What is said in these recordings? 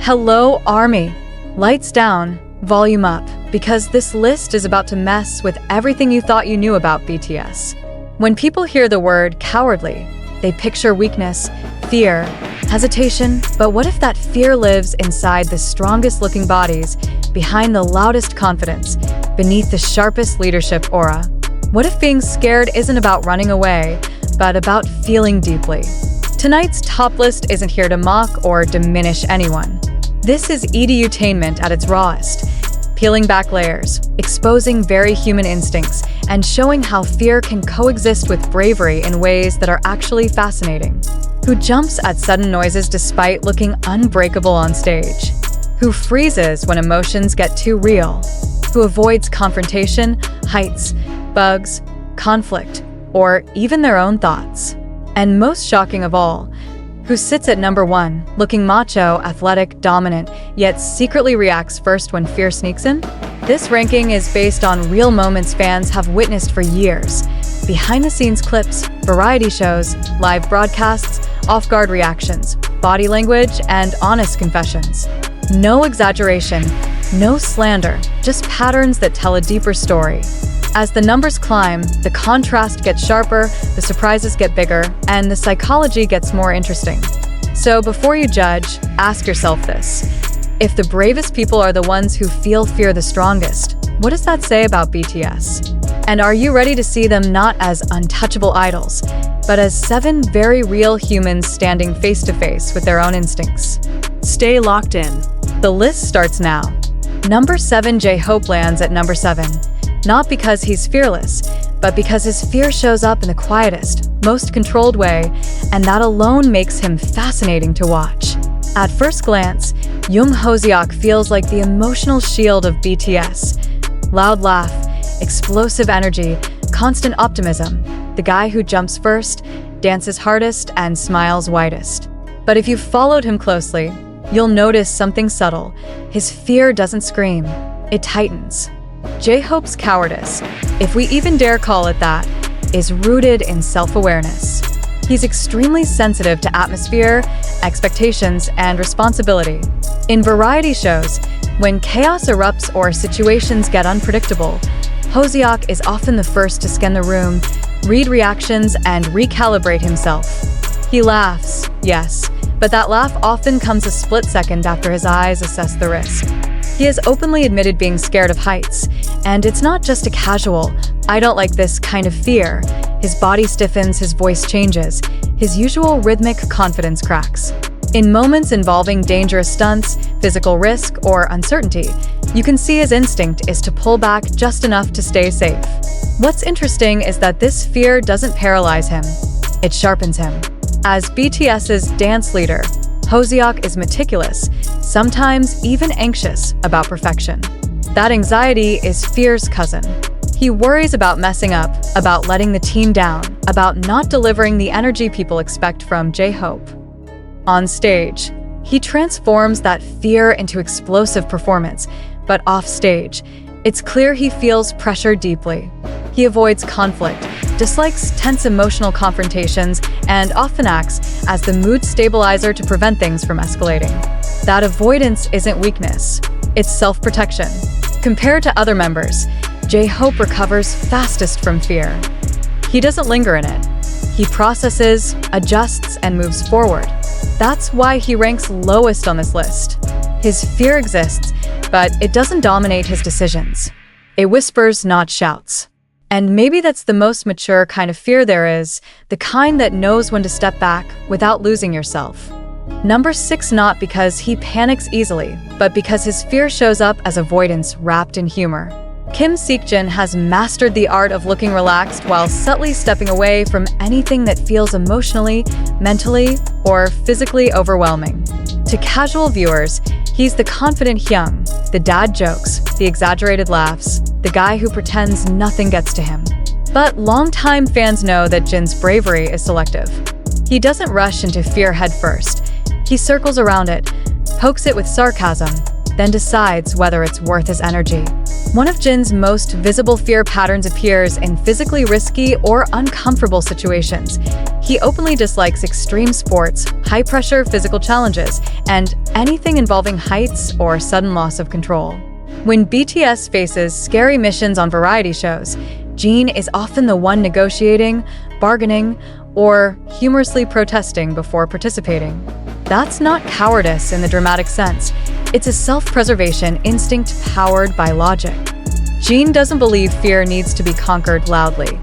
Hello, Army! Lights down, volume up, because this list is about to mess with everything you thought you knew about BTS. When people hear the word cowardly, they picture weakness, fear, hesitation, but what if that fear lives inside the strongest-looking bodies, behind the loudest confidence, beneath the sharpest leadership aura? What if being scared isn't about running away, but about feeling deeply? Tonight's top list isn't here to mock or diminish anyone. This is edutainment at its rawest, peeling back layers, exposing very human instincts, and showing how fear can coexist with bravery in ways that are actually fascinating. Who jumps at sudden noises despite looking unbreakable on stage? Who freezes when emotions get too real? Who avoids confrontation, heights, bugs, conflict, or even their own thoughts? And most shocking of all, who sits at number 1, looking macho, athletic, dominant, yet secretly reacts first when fear sneaks in? This ranking is based on real moments fans have witnessed for years. Behind-the-scenes clips, variety shows, live broadcasts, off-guard reactions, body language, and honest confessions. No exaggeration, no slander, just patterns that tell a deeper story. As the numbers climb, the contrast gets sharper, the surprises get bigger, and the psychology gets more interesting. So before you judge, ask yourself this. If the bravest people are the ones who feel fear the strongest, what does that say about BTS? And are you ready to see them not as untouchable idols, but as 7 very real humans standing face to face with their own instincts? Stay locked in. The list starts now. Number 7, Jhope lands at number 7. Not because he's fearless, but because his fear shows up in the quietest, most controlled way, and that alone makes him fascinating to watch. At first glance, Jungkook feels like the emotional shield of BTS. Loud laugh, explosive energy, constant optimism. The guy who jumps first, dances hardest, and smiles widest. But if you've followed him closely, you'll notice something subtle. His fear doesn't scream, it tightens. Jhope's cowardice, if we even dare call it that, is rooted in self-awareness. He's extremely sensitive to atmosphere, expectations, and responsibility. In variety shows, when chaos erupts or situations get unpredictable, Jungkook is often the first to scan the room, read reactions, and recalibrate himself. He laughs, yes, but that laugh often comes a split second after his eyes assess the risk. He has openly admitted being scared of heights, and it's not just a casual, "I don't like this" kind of fear. His body stiffens, his voice changes, his usual rhythmic confidence cracks. In moments involving dangerous stunts, physical risk, or uncertainty, you can see his instinct is to pull back just enough to stay safe. What's interesting is that this fear doesn't paralyze him, it sharpens him. As BTS's dance leader, Jungkook is meticulous, sometimes even anxious about perfection. That anxiety is fear's cousin. He worries about messing up, about letting the team down, about not delivering the energy people expect from Jhope. On stage, he transforms that fear into explosive performance, but off stage, it's clear he feels pressure deeply. He avoids conflict, dislikes tense emotional confrontations, and often acts as the mood stabilizer to prevent things from escalating. That avoidance isn't weakness, it's self-protection. Compared to other members, Jhope recovers fastest from fear. He doesn't linger in it. He processes, adjusts, and moves forward. That's why he ranks lowest on this list. His fear exists, but it doesn't dominate his decisions. It whispers, not shouts. And maybe that's the most mature kind of fear there is, the kind that knows when to step back without losing yourself. Number 6, not because he panics easily, but because his fear shows up as avoidance wrapped in humor. Kim Seokjin has mastered the art of looking relaxed while subtly stepping away from anything that feels emotionally, mentally, or physically overwhelming. To casual viewers, he's the confident Hyung, the dad jokes, the exaggerated laughs, the guy who pretends nothing gets to him. But longtime fans know that Jin's bravery is selective. He doesn't rush into fear headfirst. He circles around it, pokes it with sarcasm, then decides whether it's worth his energy. One of Jin's most visible fear patterns appears in physically risky or uncomfortable situations. He openly dislikes extreme sports, high-pressure physical challenges, and anything involving heights or sudden loss of control. When BTS faces scary missions on variety shows, Jin is often the one negotiating, bargaining, or humorously protesting before participating. That's not cowardice in the dramatic sense. It's a self-preservation instinct powered by logic. Jin doesn't believe fear needs to be conquered loudly.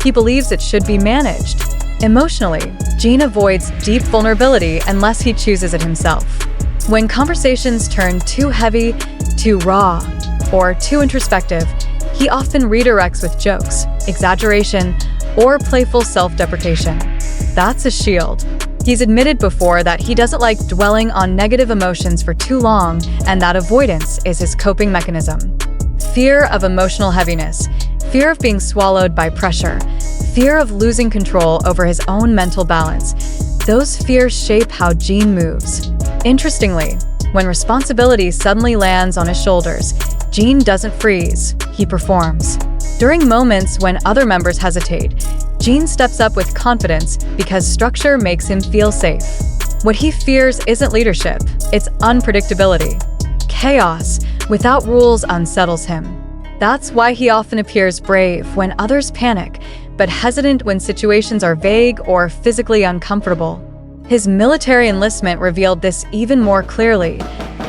He believes it should be managed. Emotionally, Jin avoids deep vulnerability unless he chooses it himself. When conversations turn too heavy, too raw, or too introspective, he often redirects with jokes, exaggeration, or playful self-deprecation. That's a shield. He's admitted before that he doesn't like dwelling on negative emotions for too long, and that avoidance is his coping mechanism. Fear of emotional heaviness, fear of being swallowed by pressure, fear of losing control over his own mental balance. Those fears shape how Jin moves. Interestingly, when responsibility suddenly lands on his shoulders, Jin doesn't freeze, he performs. During moments when other members hesitate, Jin steps up with confidence because structure makes him feel safe. What he fears isn't leadership, it's unpredictability. Chaos without rules unsettles him. That's why he often appears brave when others panic, but hesitant when situations are vague or physically uncomfortable. His military enlistment revealed this even more clearly.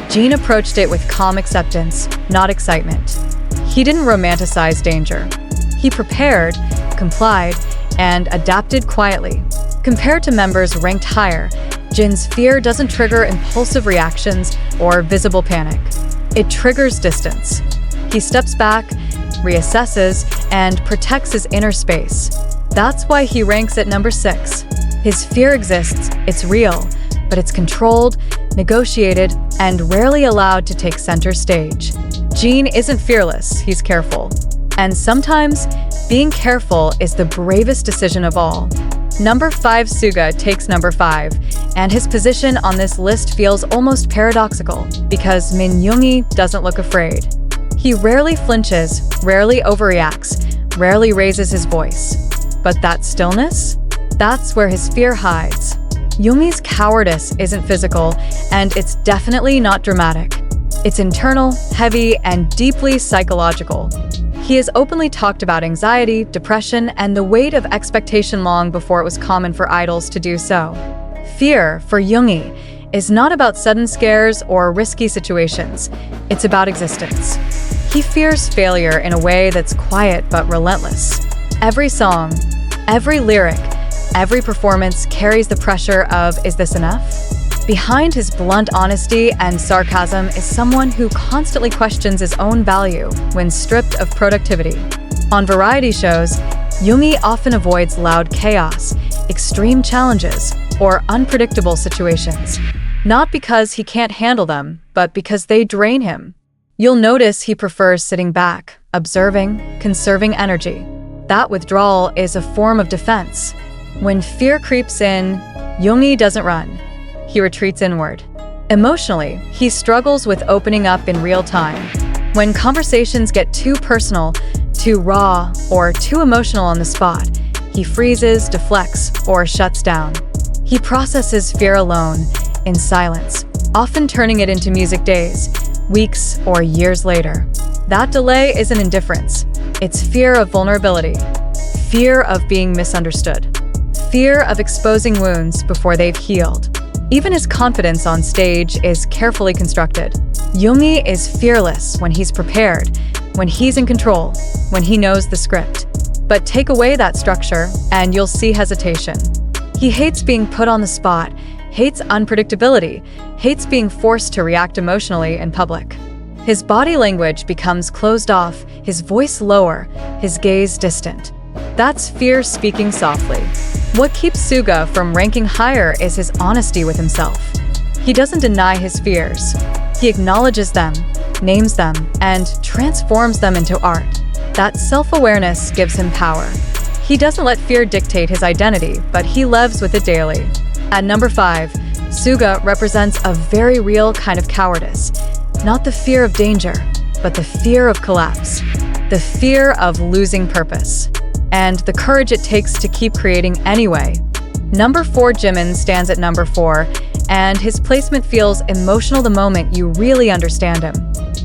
Jin approached it with calm acceptance, not excitement. He didn't romanticize danger. He prepared, complied, and adapted quietly. Compared to members ranked higher, Jin's fear doesn't trigger impulsive reactions or visible panic. It triggers distance. He steps back, reassesses, and protects his inner space. That's why he ranks at number 6. His fear exists, it's real, but it's controlled, negotiated, and rarely allowed to take center stage. Jin isn't fearless, he's careful. And sometimes, being careful is the bravest decision of all. Number 5 Suga takes number 5, and his position on this list feels almost paradoxical because Min Yoongi doesn't look afraid. He rarely flinches, rarely overreacts, rarely raises his voice. But that stillness? That's where his fear hides. Yoongi's cowardice isn't physical, and it's definitely not dramatic. It's internal, heavy, and deeply psychological. He has openly talked about anxiety, depression, and the weight of expectation long before it was common for idols to do so. Fear, for Yoongi, is not about sudden scares or risky situations. It's about existence. He fears failure in a way that's quiet but relentless. Every song, every lyric, every performance carries the pressure of, is this enough? Behind his blunt honesty and sarcasm is someone who constantly questions his own value when stripped of productivity. On variety shows, Yoongi often avoids loud chaos, extreme challenges, or unpredictable situations. Not because he can't handle them, but because they drain him. You'll notice he prefers sitting back, observing, conserving energy. That withdrawal is a form of defense. When fear creeps in, Yoongi doesn't run. He retreats inward. Emotionally, he struggles with opening up in real time. When conversations get too personal, too raw, or too emotional on the spot, he freezes, deflects, or shuts down. He processes fear alone, in silence, often turning it into music days, weeks, or years later. That delay isn't indifference. It's fear of vulnerability, fear of being misunderstood, fear of exposing wounds before they've healed. Even his confidence on stage is carefully constructed. Yoongi is fearless when he's prepared, when he's in control, when he knows the script. But take away that structure, and you'll see hesitation. He hates being put on the spot, hates unpredictability, hates being forced to react emotionally in public. His body language becomes closed off, his voice lower, his gaze distant. That's fear speaking softly. What keeps Suga from ranking higher is his honesty with himself. He doesn't deny his fears. He acknowledges them, names them, and transforms them into art. That self-awareness gives him power. He doesn't let fear dictate his identity, but he lives with it daily. At number 5, Suga represents a very real kind of cowardice. Not the fear of danger, but the fear of collapse, the fear of losing purpose, and the courage it takes to keep creating anyway. Number 4, Jimin stands at number 4, and his placement feels emotional the moment you really understand him.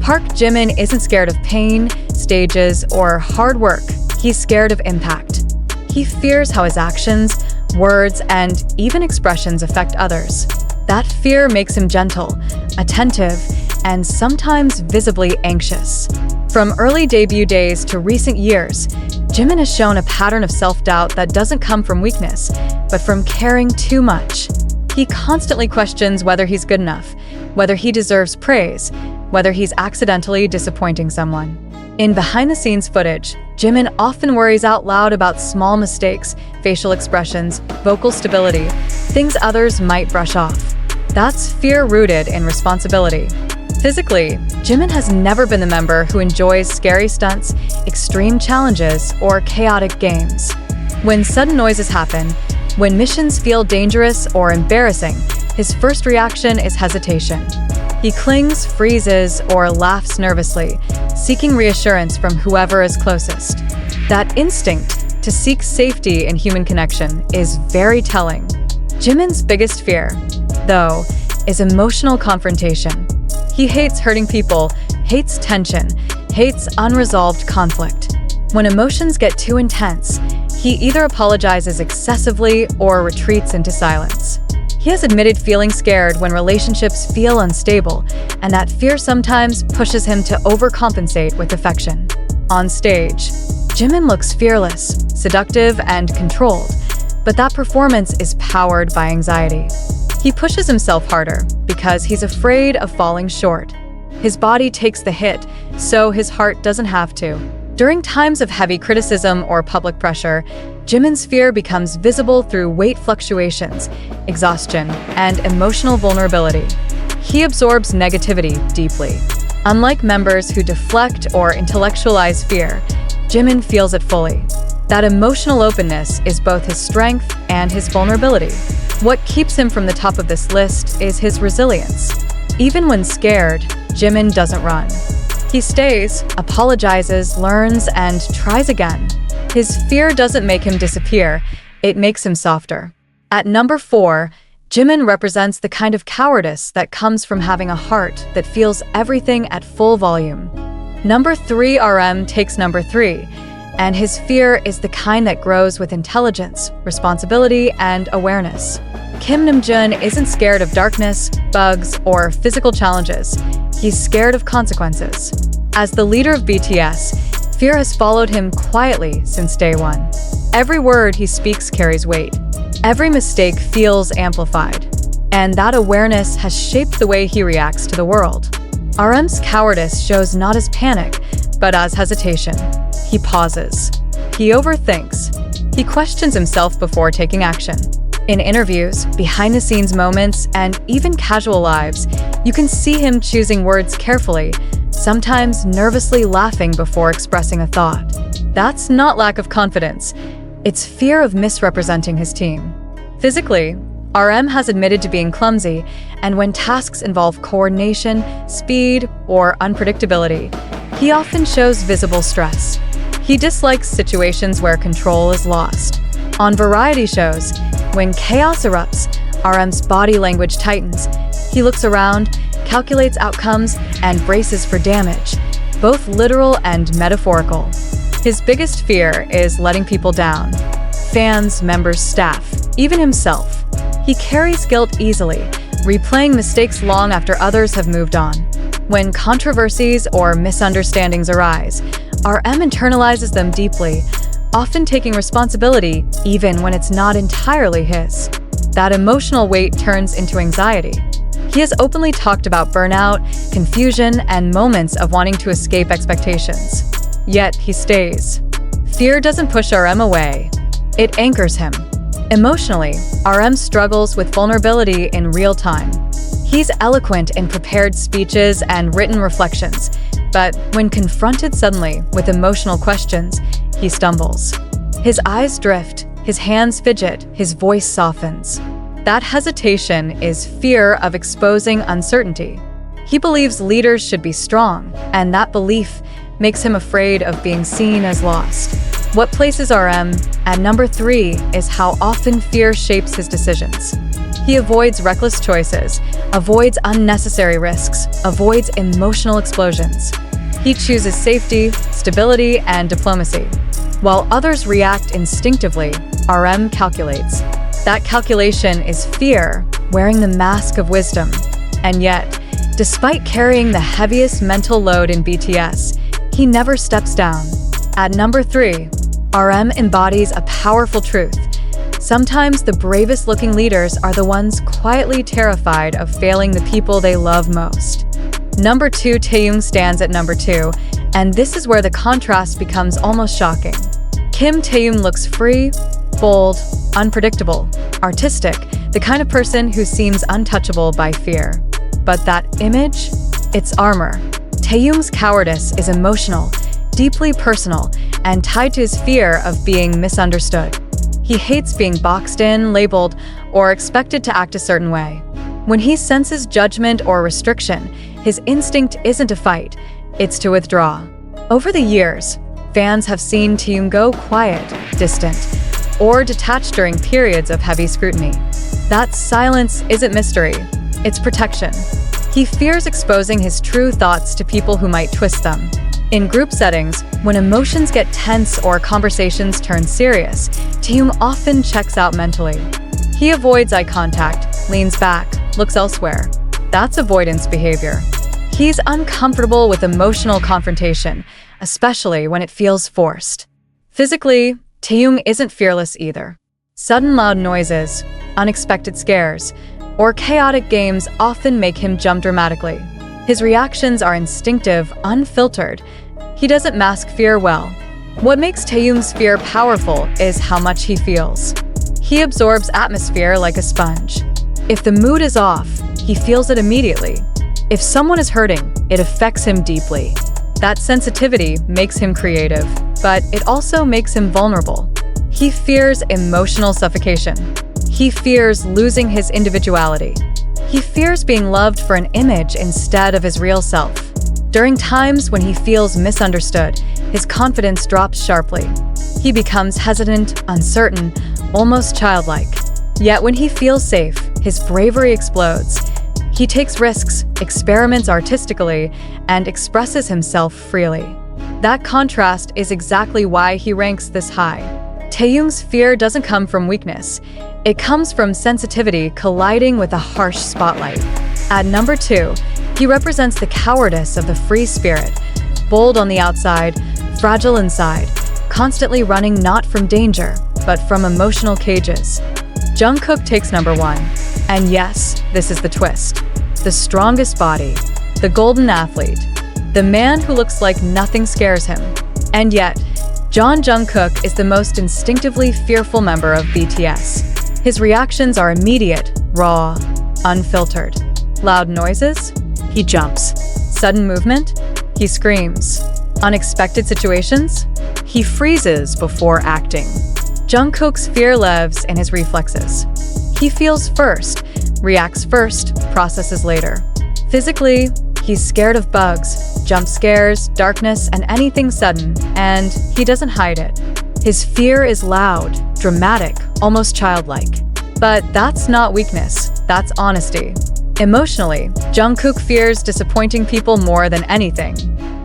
Park Jimin isn't scared of pain, stages, or hard work. He's scared of impact. He fears how his actions, words, and even expressions affect others. That fear makes him gentle, attentive, and sometimes visibly anxious. From early debut days to recent years, Jimin has shown a pattern of self-doubt that doesn't come from weakness, but from caring too much. He constantly questions whether he's good enough, whether he deserves praise, whether he's accidentally disappointing someone. In behind-the-scenes footage, Jimin often worries out loud about small mistakes, facial expressions, vocal stability, things others might brush off. That's fear rooted in responsibility. Physically, Jimin has never been the member who enjoys scary stunts, extreme challenges, or chaotic games. When sudden noises happen, when missions feel dangerous or embarrassing, his first reaction is hesitation. He clings, freezes, or laughs nervously, seeking reassurance from whoever is closest. That instinct to seek safety in human connection is very telling. Jimin's biggest fear, though, is emotional confrontation. He hates hurting people, hates tension, hates unresolved conflict. When emotions get too intense, he either apologizes excessively or retreats into silence. He has admitted feeling scared when relationships feel unstable, and that fear sometimes pushes him to overcompensate with affection. On stage, Jimin looks fearless, seductive, and controlled, but that performance is powered by anxiety. He pushes himself harder because he's afraid of falling short. His body takes the hit, so his heart doesn't have to. During times of heavy criticism or public pressure, Jimin's fear becomes visible through weight fluctuations, exhaustion, and emotional vulnerability. He absorbs negativity deeply. Unlike members who deflect or intellectualize fear, Jimin feels it fully. That emotional openness is both his strength and his vulnerability. What keeps him from the top of this list is his resilience. Even when scared, Jimin doesn't run. He stays, apologizes, learns, and tries again. His fear doesn't make him disappear, it makes him softer. At number 4, Jimin represents the kind of cowardice that comes from having a heart that feels everything at full volume. Number 3, RM takes number 3, and his fear is the kind that grows with intelligence, responsibility, and awareness. Kim Namjoon isn't scared of darkness, bugs, or physical challenges. He's scared of consequences. As the leader of BTS, fear has followed him quietly since day one. Every word he speaks carries weight. Every mistake feels amplified. And that awareness has shaped the way he reacts to the world. RM's cowardice shows not as panic, but as hesitation. He pauses. He overthinks. He questions himself before taking action. In interviews, behind-the-scenes moments, and even casual lives, you can see him choosing words carefully, sometimes nervously laughing before expressing a thought. That's not lack of confidence. It's fear of misrepresenting his team. Physically, RM has admitted to being clumsy, and when tasks involve coordination, speed, or unpredictability, he often shows visible stress. He dislikes situations where control is lost. On variety shows, when chaos erupts, RM's body language tightens. He looks around, calculates outcomes, and braces for damage, both literal and metaphorical. His biggest fear is letting people down. Fans, members, staff, even himself. He carries guilt easily, replaying mistakes long after others have moved on. When controversies or misunderstandings arise, RM internalizes them deeply, often taking responsibility even when it's not entirely his. That emotional weight turns into anxiety. He has openly talked about burnout, confusion, and moments of wanting to escape expectations. Yet he stays. Fear doesn't push RM away. It anchors him. Emotionally, RM struggles with vulnerability in real time. He's eloquent in prepared speeches and written reflections, but when confronted suddenly with emotional questions, he stumbles. His eyes drift, his hands fidget, his voice softens. That hesitation is fear of exposing uncertainty. He believes leaders should be strong, and that belief makes him afraid of being seen as lost. What places RM at number 3 is how often fear shapes his decisions. He avoids reckless choices, avoids unnecessary risks, avoids emotional explosions. He chooses safety, stability, and diplomacy. While others react instinctively, RM calculates. That calculation is fear, wearing the mask of wisdom. And yet, despite carrying the heaviest mental load in BTS, he never steps down. At number 3, RM embodies a powerful truth. Sometimes the bravest-looking leaders are the ones quietly terrified of failing the people they love most. Number 2, Taehyung stands at number 2, and this is where the contrast becomes almost shocking. Kim Taehyung looks free, bold, unpredictable, artistic, the kind of person who seems untouchable by fear. But that image? It's armor. Taehyung's cowardice is emotional, deeply personal, and tied to his fear of being misunderstood. He hates being boxed in, labeled, or expected to act a certain way. When he senses judgment or restriction, his instinct isn't to fight, it's to withdraw. Over the years, fans have seen Taehyung go quiet, distant, or detached during periods of heavy scrutiny. That silence isn't mystery, it's protection. He fears exposing his true thoughts to people who might twist them. In group settings, when emotions get tense or conversations turn serious, Taehyung often checks out mentally. He avoids eye contact, leans back, looks elsewhere. That's avoidance behavior. He's uncomfortable with emotional confrontation, especially when it feels forced. Physically, Taehyung isn't fearless either. Sudden loud noises, unexpected scares, or chaotic games often make him jump dramatically. His reactions are instinctive, unfiltered. He doesn't mask fear well. What makes Taehyung's fear powerful is how much he feels. He absorbs atmosphere like a sponge. If the mood is off, he feels it immediately. If someone is hurting, it affects him deeply. That sensitivity makes him creative, but it also makes him vulnerable. He fears emotional suffocation. He fears losing his individuality. He fears being loved for an image instead of his real self. During times when he feels misunderstood, his confidence drops sharply. He becomes hesitant, uncertain, almost childlike. Yet when he feels safe, his bravery explodes. He takes risks, experiments artistically, and expresses himself freely. That contrast is exactly why he ranks this high. Taehyung's fear doesn't come from weakness. It comes from sensitivity colliding with a harsh spotlight. At number 2, he represents the cowardice of the free spirit, bold on the outside, fragile inside, constantly running not from danger, but from emotional cages. Jungkook takes number 1. And yes, this is the twist. The strongest body, the golden athlete, the man who looks like nothing scares him. And yet, Jungkook is the most instinctively fearful member of BTS. His reactions are immediate, raw, unfiltered. Loud noises? He jumps. Sudden movement? He screams. Unexpected situations? He freezes before acting. Jungkook's fear lives in his reflexes. He feels first, reacts first, processes later. Physically, he's scared of bugs, jump scares, darkness, and anything sudden, and he doesn't hide it. His fear is loud, dramatic, almost childlike. But that's not weakness, that's honesty. Emotionally, Jungkook fears disappointing people more than anything.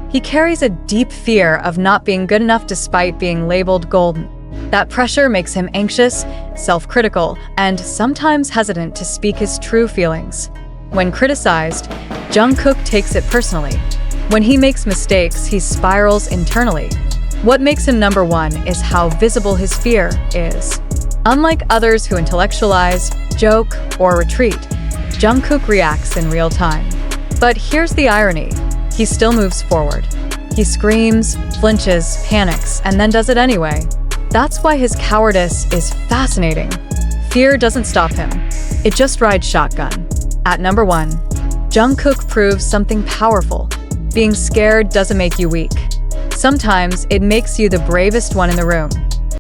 He carries a deep fear of not being good enough despite being labeled golden. That pressure makes him anxious, self-critical, and sometimes hesitant to speak his true feelings. When criticized, Jungkook takes it personally. When he makes mistakes, he spirals internally. What makes him number 1 is how visible his fear is. Unlike others who intellectualize, joke, or retreat, Jungkook reacts in real time. But here's the irony. He still moves forward. He screams, flinches, panics, and then does it anyway. That's why his cowardice is fascinating. Fear doesn't stop him. It just rides shotgun. At number 1, Jungkook proves something powerful. Being scared doesn't make you weak. Sometimes it makes you the bravest one in the room.